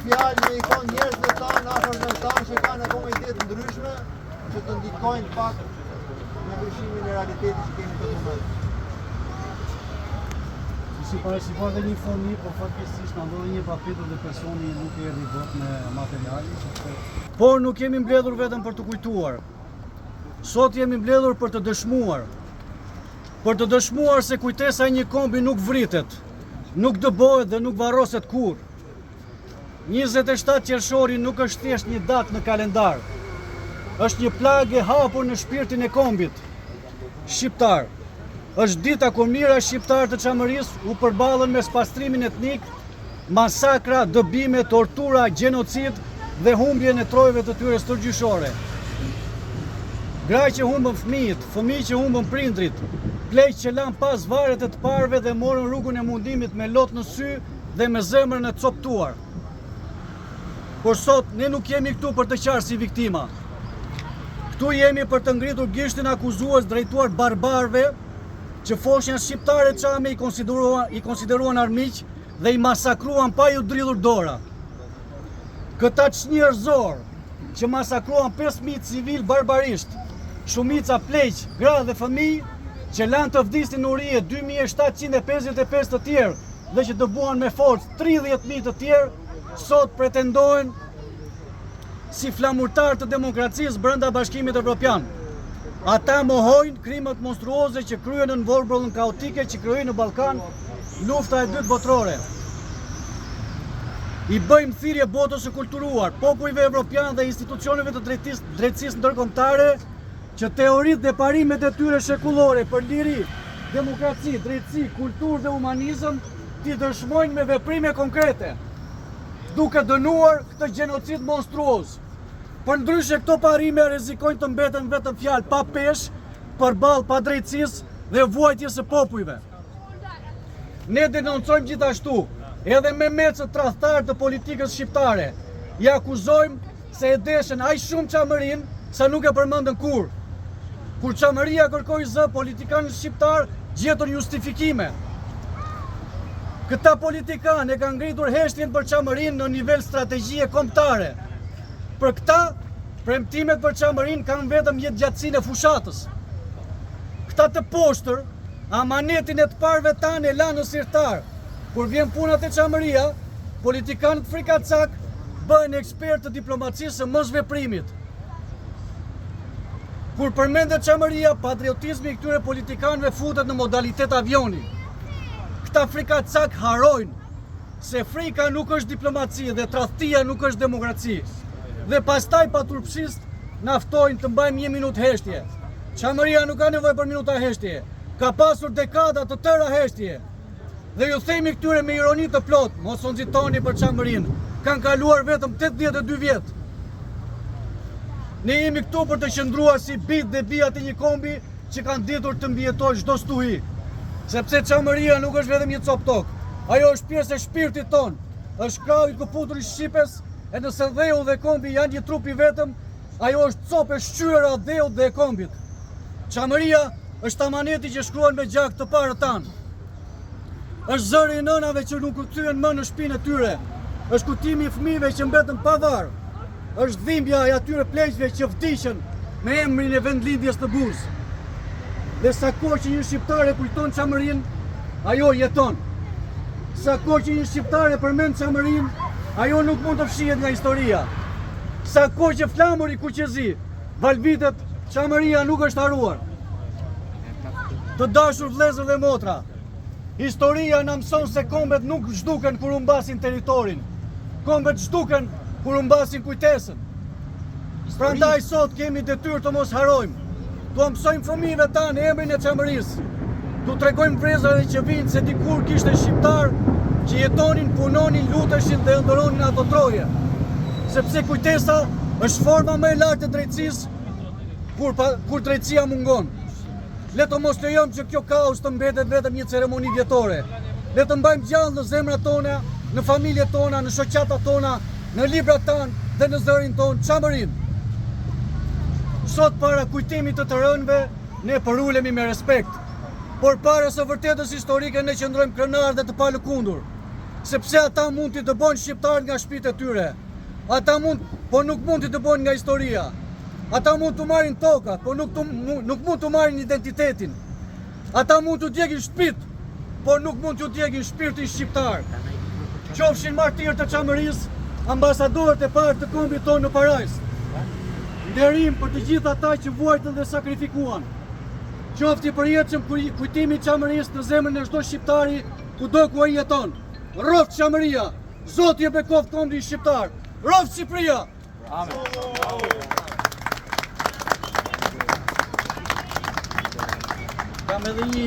Fjalë me i thonë njerëzve tanë, afër me tanë që kanë akoma ide të ndryshme që të ndikojnë pak në ndryshimin e realitetit që kemi këtë moment. Si parë dhe një foni, po fatkesisht në ndodhe një papitur dhe personi nuk e erdi bot me materiali. Por nuk jemi mbledhur vetëm për të kujtuar. Sot jemi mbledhur për të dëshmuar. Për të dëshmuar se kujtesa e një kombi nuk vritet, nuk dëbohet dhe nuk varroset kur. 27 qershori nuk është thjesht një datë në kalendar. Është një plagë e hapur në shpirtin e kombit shqiptar. Është dita kur mijëra shqiptar të Çamërisë u përballën me spastrimin etnik, masakra, dëbime, tortura, gjenocid dhe humbjen e trojve të tyre stërgjyshore. Gra që humbën fëmijët, fëmijë që humbën prindrit, pleq që lanë pas varet e të parve dhe morën rrugën e mundimit me lot në sy dhe me zemrën e coptuar. Por sot ne nuk jemi këtu për të qarë si viktima. Këtu jemi për të ngritur gishtin akuzues drejtuar barbarëve që foshnja shqiptare Çame i konsideruan armiq dhe i masakruan pa ju dridhur dora. Këta çnjerëzor që masakruan 5.000 civil barbarisht, shumica pleq, gra dhe fëmijë, që lanë të vdisnin në urije 2755 të tjerë dhe që dëbuan me forcë 30.000 të tjerë, sot pretendojnë si flamurtar të demokracisë brenda Bashkimit Evropian. Ata mohojnë krimet monstruoze që kryen në vorbullën kaotike që kryejnë në Ballkan lufta e dytë botërore. I bëjmë thirrje botës së kulturuar, popujve evropian dhe institucioneve të drejtësisë ndërkombëtare që teoritë dhe parimet e tyre shekullore për liri, demokraci, drejtësi, kulturë dhe humanizëm t'i dëshmojnë me veprime konkrete, duke dënuar këtë gjenocid monstruoz. Për ndryshe këto parime rrezikojnë të mbeten vetëm fjalë pa peshë, përballë pa drejtësisë dhe vuajtjes së popujve. Ne denoncojmë gjithashtu edhe me mecët tradhtar të politikës shqiptare. I akuzojmë se e deshen aq shumë Çamërinë sa nuk e përmendën kur. Kur Çamëria kërkoi zë, politikanët shqiptar gjetën justifikime. Këta politikanë e kanë ngritur heshtjen për Çamërinë në nivel strategjie kombëtare. Për këta, premtimet për Çamërinë kanë vetëm jetëgjatësinë e fushatës. Këta të poshtër, amanetin e të parëve tanë e lanë në sirtar. Kur vjen puna te Çamëria, politikanët frikacak bëhen ekspertë të diplomacisë së mosveprimit. Kur përmendet Çamëria, patriotizmi i këtyre politikanëve futet në modalitet avioni. Këta frikacak harojnë se frika nuk është diplomaci dhe tradhtia nuk është demokraci. Dhe pastaj paturpshisht naftojnë të mbajmë 1 minutë heshtje. Çamëria nuk ka nevojë për minuta heshtje. Ka pasur dekada të tëra heshtje. Dhe ju themi këtyre me ironi të plot, mos u nxitoni për Çamërinë. Kanë kaluar vetëm 82 vjet. Ne jemi këtu për të qëndruar si bit dhe bijat e një kombi që kanë ditur të mbijetojnë çdo stuhi. Sepse Çamëria nuk është vetëm një copë tokë. Ajo është pjesë e shpirtit ton. Është krau i këputur i Shqipës, e nëse dheu dhe kombi janë një trup i vetëm, ajo është copë e shqyera dheut dhe e kombit. Çamëria është amaneti që shkruan me gjak të parët tanë. Është zëri i nënave që nuk u kthyen më në shtëpinë e tyre. Është kujtimi i fëmijëve që mbetën pa varr. Është dhimbja e atyre pleqve që vdiqën me emrin e vendlindjes të Buzë. Dhe sa kohë që një shqiptare kujton Çamërinë, ajo jeton. Sa kohë që një shqiptare përmend Çamërinë, ajo nuk mund të fshihet nga historia. Sa kohë që flamuri kuqezi valvitet, Çamëria nuk është haruar. Të dashur vëllezër dhe motra, historia na mëson se kombet nuk zhduken kur humbasin territorin. Kombet zhduken kur humbasin kujtesën. Prandaj sot kemi detyrë të mos harojmë. Tu mësojmë fëmijëve tanë emrin e Çamërisë. Tu tregojmë brezave që vinë se dikur kishte shqiptar që jetonin, punonin, luteshin dhe ëndërronin ato troje. Sepse kujtesa është forma më e lartë e drejtësisë kur drejtësia mungon. Le të mos lejojmë që kjo kaos të mbetet vetëm një ceremoni vjetore. Le të mbajmë gjallë në zemrat tona, në familjet tona, në shoqatat tona, në librat tanë dhe në zërin tonë Çamërinë. Sot para kujtimit të rënëve, ne përulemi me respekt. Por para së vërtetës historike ne qëndrojmë krenar dhe të palëkundur. sepse ata mund t'i dëbojnë shqiptarët nga shtëpitë e tyre. Ata mund, po nuk mund t'i dëbojnë nga historia. Ata mund t'u marrin tokat, po nuk mund t'u marrin identitetin. Ata mund t'u djegin shtëpitë, por nuk mund t'u djegin shpirtin shqiptar. Qofshin martirë të Çamërisë, ambasadorët e parë të kombit tonë në Parajs. Nderim për të gjithë ata që vuajtën dhe sakrifikuan. Qofti i përjetshëm kujtimi i Çamërisë në zemrën e çdo shqiptari kudo ku ai jeton. Rroft Çamëria, Zoti e bekoft kombin shqiptar. Rroft Shqipëria. Kam edhe një